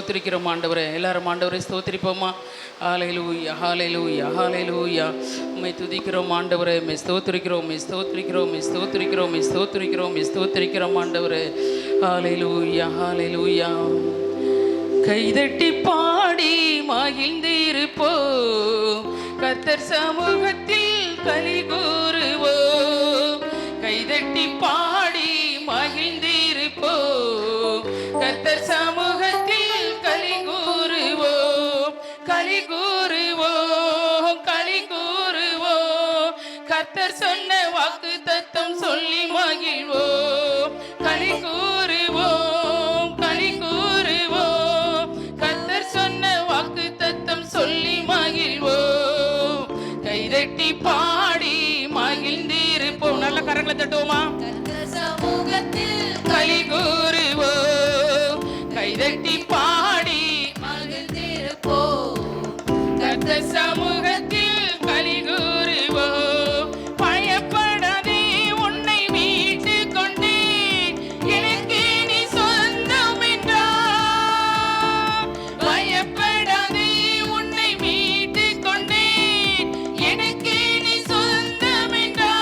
ஸ்தோத்திரிக்கிறோம் ஆண்டவரே. எல்லாரும் ஆண்டவரை ஸ்தோத்திரிப்போமா? ஹல்லேலூயா ஹல்லேலூயா ஹல்லேலூயா. உம்மை துதிக்கிறோம் ஆண்டவரே, உம்மை ஸ்தோத்திரிக்கிறோம், உம்மை ஸ்தோத்திரிக்கிறோம், உம்மை ஸ்தோத்திரிக்கிறோம், உம்மை ஸ்தோத்திரிக்கிறோம், உம்மை ஸ்தோத்திரிக்கிறோம் ஆண்டவரே. ஹல்லேலூயா ஹல்லேலூயா. கைதட்டி பாடி மகிழ்ந்திருப்போம், கர்த்தர் சமூகத்தில் களி கூறுவோம். கைதட்டி பாடி மகிழ்ந்திருப்போம், கர்த்தர் சமூகத்தில் களி கூறுவோம், களி கூறுவோம், களி கூறுவோம். கர்த்தர் சொன்ன வாக்கு தத்தம் சொல்லி மகிழ்வோம், களி கூறுவோம், களி கூறுவோம். கர்த்தர் சொன்ன வாக்கு தத்தம் சொல்லி மகிழ்வோம். கைதட்டி பாடி மகிழ்ந்திருப்போம். நல்ல கரங்களை தட்டுவோமா? சமூகத்தில் களி கூறுவோம், கைதட்டி பாடி மகிழ்ந்திருப்போம், கர்த்தர் சமூகத்தில் களி கூறுவோம். பயப்படாதே, உன்னை மீட்டு கொண்டேன், எனக்கு நீ சொந்தம் என்றார். பயப்படாதே, உன்னை மீட்டு கொண்டேன், எனக்கு நீ சொந்தம் என்றார்.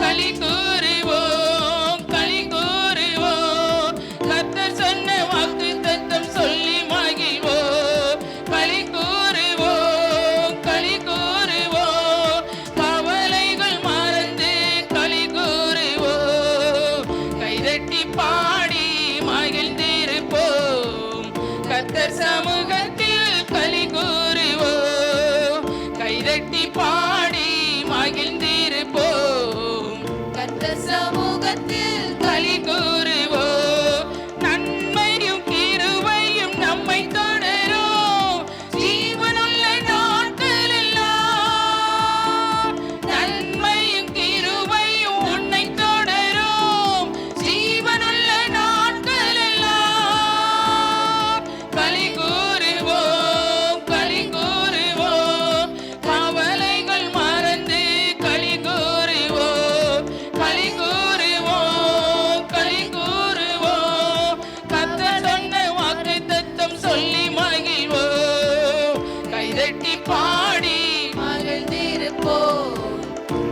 களி கூறுவோம், களி கூறுவோம். கர்த்தர் சொன்ன வாக்கு தத்தம் சொல்லி மகிழ்வோம், களி கூறுவோம், களி கூறுவோம். கவலைகள் மறந்து களி கூறுவோம், கைதட்டி பாடி மகிழ்ந்திருப்போம், கர்த்தர் சமூகத்தில் களி கூறுவோம். கைதட்டி பாடி மகிழ்ந்திருப்போம், கர்த்தர் சமூகத்தில் களி கூறுவோம். நன்மையும் கிருபையும் நம்மை தொடரும், ஜீவனுள்ள நாட்கள் எல்லாம். நன்மையும் கிருபையும் உன்னை தொடரும், ஜீவனுள்ள நாட்கள் எல்லாம். களி கூறுவோம், களி கூறுவோம். கவலைகள் மறந்து களி கூறுவோம், களி கூறுவோம், களி கூறுவோம். கர்த்தர் சொன்ன வாக்கு தத்தம் சொல்லி மகிழ்வோம், கைதட்டி பாடி மகிழ்ந்திருப்போம்,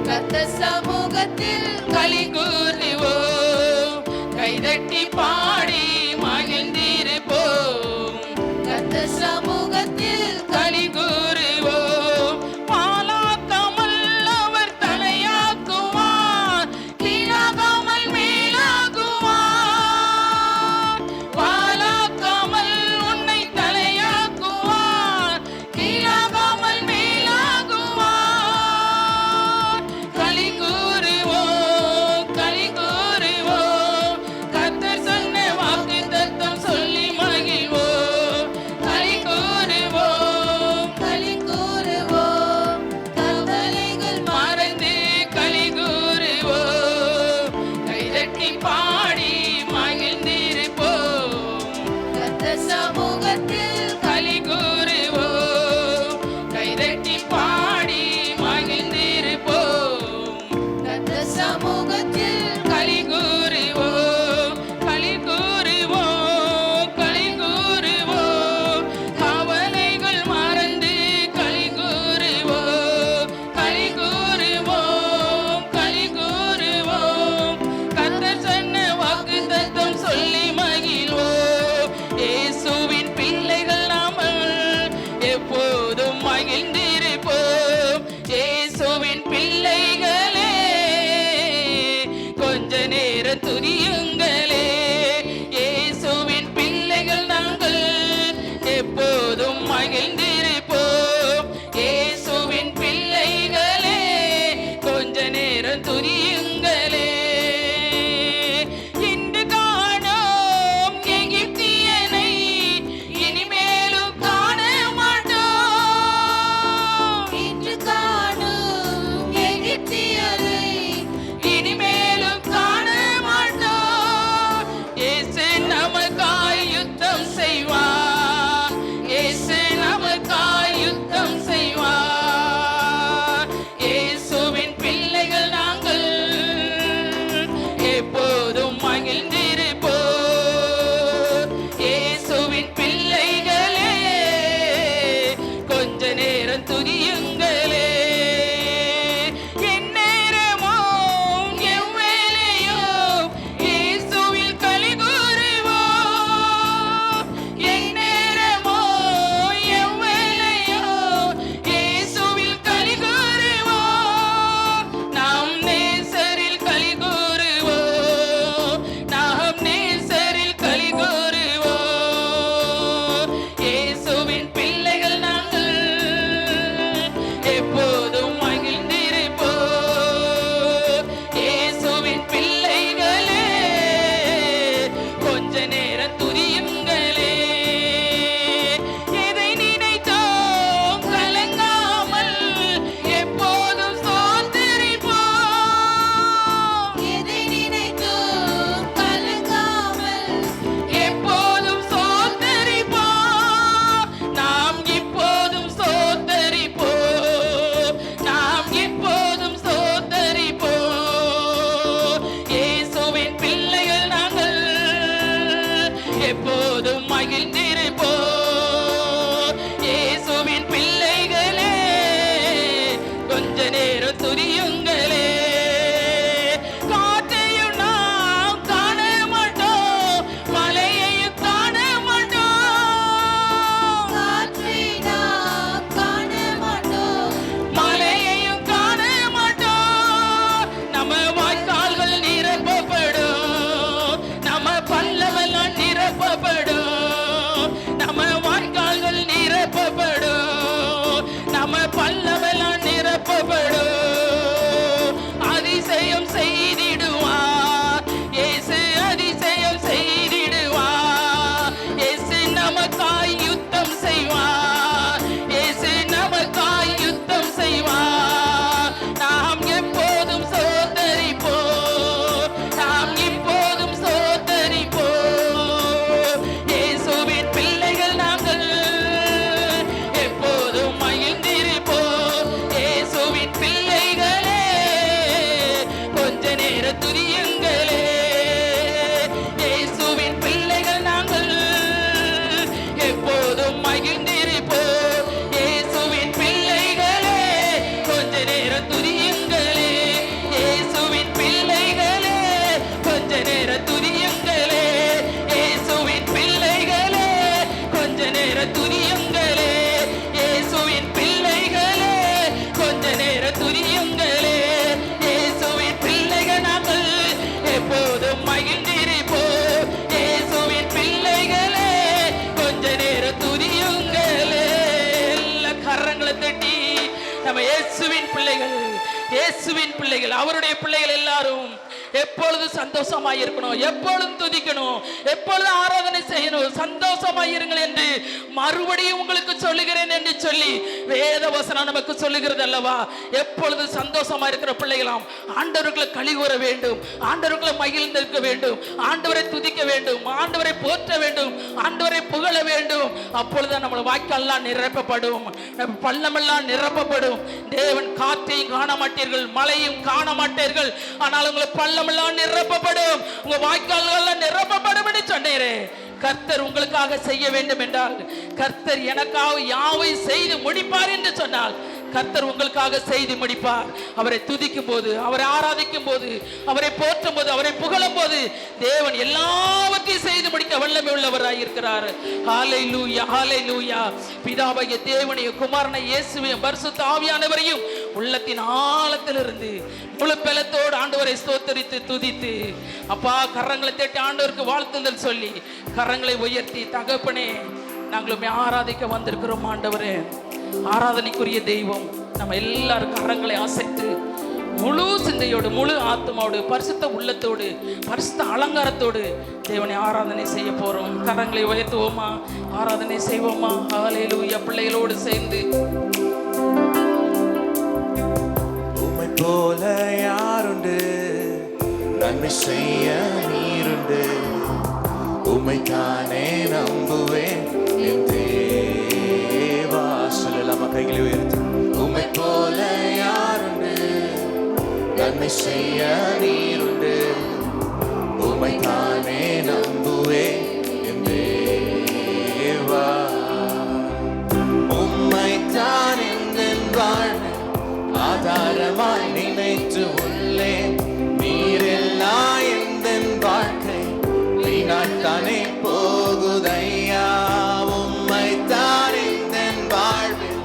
கர்த்தர் சமூகத்தில் களி கூறுவோம். கைதட்டி பாடி மகிழ்ந்திருப்போம், கர்த்தர் சமூகத்தில் களி கூறுவோம். பாழாக்காமல் அவர் தலையாக்குவார், கீழாகாமல் மேலாகுவார். பாழாக்காமல் உன்னை தலையாக்குவார், கீழாகாமல் மேலாகுவார். களி கூறுவோம், களி கூறுவோம். கர்த்தர் சொன்ன வாக்கு தத்தம் சொல்லி மகிழ்வோம், களி கூறுவோம், களி கூறுவோம். கவலைகள் மறந்து களி கூறுவோம், கைதட்டி பாடி மகிழ்ந்திருப்போம், கர்த்தர் சமூகத்தில் களி கூறுவோம். கைதட்டி பாடி மகிழ்ந்திருப்போம், கர்த்தர் சமூகத்தில் களி கூறுவோம், களி கூறுவோம், களி கூறுவோம். கவலைகள் மறந்து களி கூறுவோம், களி கூறுவோம், களி கூறுவோம். கர்த்தர் சொன்ன வாக்கு தத்தம் சொல்லி மகிழ்வோம். இயேசுவின் பிள்ளைகள் நாமல் எப்போதும் மகிழ்ந்திருப்போம். இயேசுவின் பிள்ளைகளே, கொஞ்ச நேரம் துதியுங்களே. இயேசுவின் பிள்ளைகள் நாங்கள் எப்போதும் மகிழ்ந்திருப்போம். இயேசுவின் பிள்ளைகளே, கொஞ்ச நேரம் துதியுங்களே. இன்று காணோம் எகிப்தியனை, இனிமேலும் காண மாட்டோம். இன்று காணோம் எகிப்தியனை, இனிமேலும் காண மாட்டோம். இயேசு நமக்காய் யுத்தம் செய்வார், இயேசு நமக்காய் எப்போதும் மகிழ்ந்திருப்போம். இயேசுவின் பிள்ளைகளே கொஞ்ச நேரம் துதியுங்களே, இயேசுவின் பிள்ளைகளே கொஞ்ச நேரம் துதியுங்களே, இயேசுவின் பிள்ளைகளே கொஞ்ச நேரம் துதியுங்களே, இயேசுவின் பிள்ளைகளே கொஞ்ச நேரம் துதியுங்களே, இயேசுவின் பிள்ளைகள் நாங்கள் எப்போதும் மகிழ்ந்திருப்போம். இயேசுவின் பிள்ளைகளே கொஞ்ச நேரம் துதியுங்களே. எல்லா கரங்களை தட்டி நம்ம இயேசுவின் பிள்ளைகள், இயேசுவின் பிள்ளைகள், அவருடைய பிள்ளைகள் எல்லாரும் எப்பொழுதும் சந்தோஷமாய் இருக்கணும், எப்பொழுதும் துதிக்கணும், எப்பொழுதும் ஆராதனை செய்யணும், சந்தோஷமாய் இருங்கள் என்று மறுபடியும் உங்களுக்கு சொல்லுகிறேன் என்று சொல்லி வேத வசனம் நமக்கு சொல்லுகிறது அல்லவா. எப்பொழுதும் சந்தோஷமா இருக்கிற பிள்ளைகளாம் ஆண்டவர்களை களி கூற வேண்டும், ஆண்டவர்களை மகிழ்ந்திருக்க வேண்டும், ஆண்டவரை துதிக்க வேண்டும், ஆண்டவரை போற்ற வேண்டும், ஆண்டவரை புகழ வேண்டும். அப்பொழுதுதான் நம்மளோட வாய்க்கால்லாம் நிரப்பப்படும், பள்ளமெல்லாம் நிரப்பப்படும். தேவன் காற்றையும் காண மாட்டீர்கள், மழையும் காண மாட்டீர்கள், ஆனால் உங்களுக்கு பள்ளமெல்லாம் நிரப்பப்படும், உங்க வாய்க்கால்கள் நிரப்பப்படும் என்று சொன்னீரே. கர்த்தர் உங்களுக்காக செய்ய வேண்டும் என்றால், கர்த்தர் எனக்காக யாவை செய்து முடிப்பார் என்று சொன்னால், கர்த்தர் உங்களுக்காக செய்து முடிப்பார். அவரை துதிக்கும் போது, அவரை ஆராதிக்கும் போது, அவரை போற்றும் போது, அவரை புகழும் போது தேவன் எல்லாவற்றையும் செய்து முடிக்க வல்லமை உள்ளவராய் இருக்கிறார். ஹல்லேலூயா, ஹல்லேலூயா. பிதாவாகிய தேவனையும் குமாரனை இயேசுவையும் பரிசுத்த ஆவியானவரையும் உள்ளத்தின் ஆழத்திலிருந்து முழு பலத்தோடு ஆண்டவரை ஸ்தோத்தரித்து துதித்து, அப்பா கரங்களை தட்டி ஆண்டவருக்கு வாழ்த்துதல் சொல்லி கரங்களை உயர்த்தி, தகப்பனே நாங்களுமே ஆராதிக்க வந்திருக்கிறோம் ஆண்டவரே. ஆராதனைக்குரிய தெய்வம் நம்ம எல்லாரும் கரங்களை அசைத்து முழு சிந்தையோடு, முழு ஆத்மாவோடு, பரிசுத்த உள்ளத்தோடு, பரிசுத்த அலங்காரத்தோடு தேவனை ஆராதனை செய்ய போறோம். கரங்களை உயர்த்துவோமா, ஆராதனை செய்வோமா. ஹல்லேலூயா. பிள்ளைகளோடு சேர்ந்து உம்மை போல யாருண்டு, நன்மை செய்ய நீருண்டு, உம்மை தானே நம்புவேன் என் தேவா. சொல்லலாமா, கைகளை உயர்த்து. உம்மை போல யாருண்டு, நன்மை செய்ய நீருண்டு, உம்மை தானே நம்புவேன் என் தேவா. உம்மை தான் என் வாழ்வு ஆதாரமாய் நினைத்து உள்ளேன், நீரெல்லா எந்த வாழ்க்கை வீணாட்டானே போகுதையா. உம்மை தான் எந்த வாழ்வில்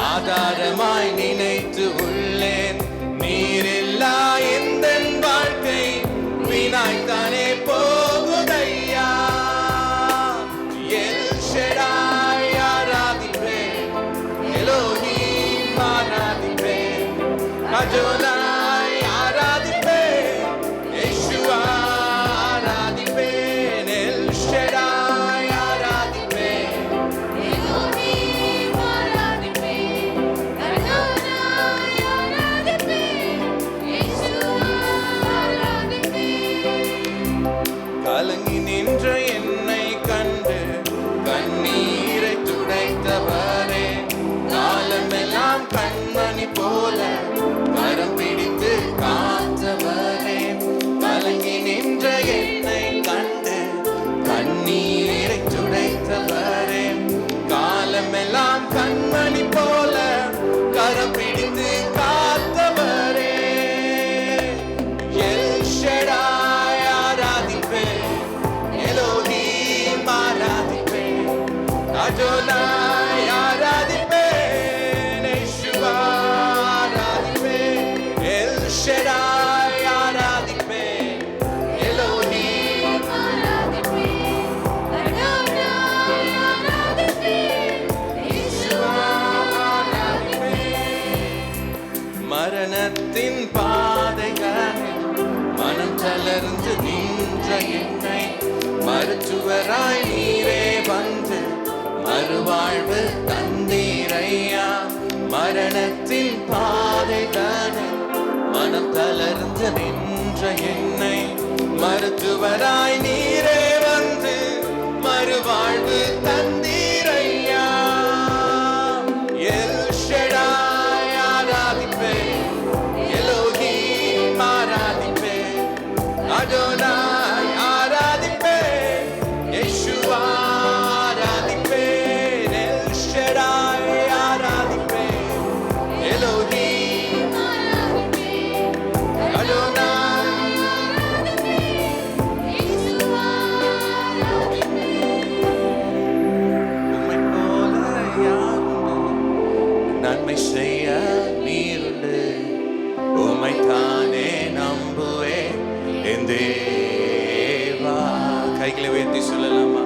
ஆதாரமாய் நினைத்து உள்ளேன், நீரெல்லா எந்த வாழ்க்கை வீணாய்த்தானே போகுதையா. எல் ஷடாய் ஆராதிப்பேன், எலோஹீம் ஆராதிப்பேன், அடோனாய் ஆராதிப்பேன், யெஷுவா ஆராதிப்பேன், எல் ஷடாய் ஆராதிப்பேன், எலோஹீம் ஆராதிப்பேன், அடோனாய் ஆராதிப்பேன், யெஷுவா ஆராதிப்பேன். கலங்கி நின்ற என்னை கண்டு கண்ணீரை துடைத்தவரே, காலமெல்லாம் கண்மணி போல கரம் பிடித்து காத்தவரே. கலங்கி நின்ற என்னை கண்டு கண்ணீரை துடைத்தவரே, காலமெல்லாம் கண்மணி போல கரம் பிடித்து காத்தவரே. எல் ஷடாய் ஆராதிப்பேன், எலோஹீம் ஆராதிப்பேன், அடோனாய் ஆராதிப்பேன், யெஷுவா ஆராதிப்பேன், எல் ஷடாய் ஆராதிப்பேன், எலோஹீம் ஆராதிப்பேன், அடோனாய் ஆராதிப்பேன், யெஷுவா ஆராதிப்பேன். மரணத்தின் பாதைகளில் மனம் தளர்ந்து நின்ற என்னை மருத்துவராய் நீரே வந்து மறுவாழ்வு தந்தீரையா. மரணத்தின் பாதைகளில் மனம் தளர்ந்து நின்ற என்னை மருத்துவராய் நீரே வந்து மறுவாழ்வு தந்தீரையா. எல் ஷடாய் ஆராதிப்பேன், எலோஹீம் ஆராதிப்பேன், அடோனாய் ஆராதிப்பேன், யெஷுவா ஆராதிப்பேன், நன்மை செய்ய நீருண்டு உம்மைத்தானே நம்புவேன் என் தேவா. கைகளை உயர்த்தி சொல்லலாமா?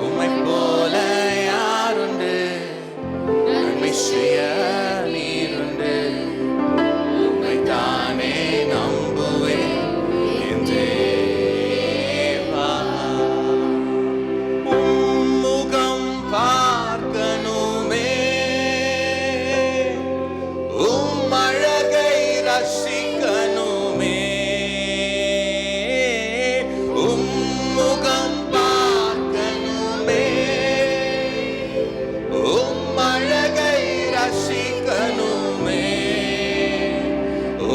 உம்மை போல யாருண்டு, நன்மை செய்ய நீருண்டு உம்மைத்தானே நம்புவேன் என் தேவா. உம்முகம் பார்க்கணுமே, உம் அழகை ரசிக்கணுமே. உம்முகம் பார்க்கணுமே, உம் அழகை ரசிக்கணுமே.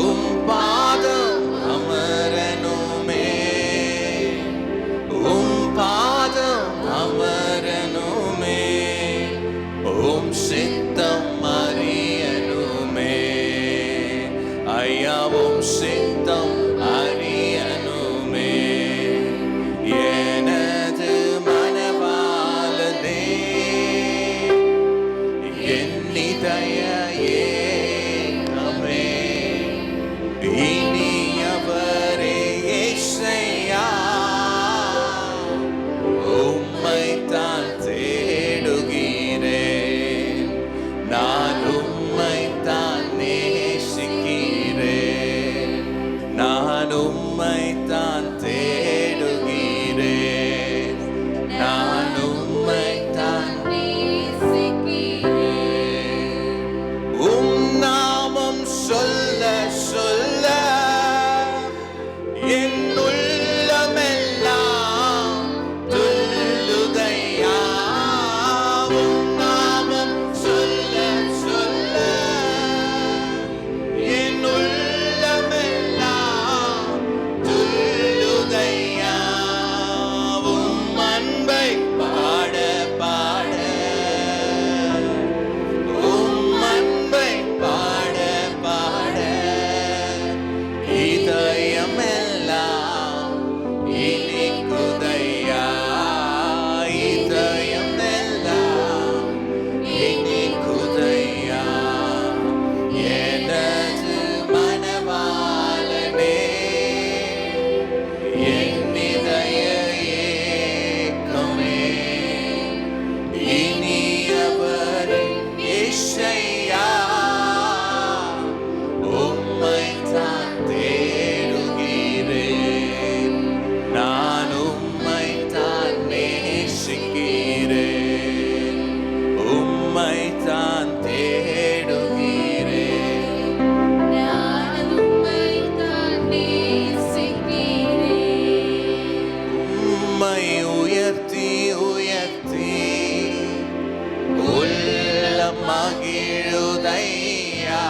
உம் பாதம் அமரணுமே, உம் பாதம் அமரணுமே. உம் சித்தம் அறியணுமே ஐயா, உம் சித்தம் அறியணுமே. எனது மனவாளனே, என் இதய ஏக்கமே, இனியவரே இயேசையா, உம்மைத்தான் தேடுகிறேன், நான் உம்மைத்தான் நேசிக்கிறேன், நான் உம்மைத்தான் தேடுகிறேன், நான் உம்மைத்தான் உம் நாமம் சொல்ல சொல்ல என் உள்ளமெல்லாம் துள்ளுதையா. உம் நாமம் சொல்ல சொல்ல என் உள்ளமெல்லாம் துள்ளுதையா. உம் அன்பை பாட பாட, உம் அன்பை பாட பாட, இதயமெல்லாம் இனிக்குதையா, இதயமெல்லாம் இனிக்குதையா. எனது மனவாளனே, என் இதய ஏக்கமே, இனியவரே இயேசையா, உம்மைத்தான் தேடுகிறேன், நான் உம்மைத்தான் நேசிக்கிறேன், உம்மைத்தான் தேடுகிறேன். உம்மை உயர்த்தி உயர்த்தி உள்ள மகிழுதையா.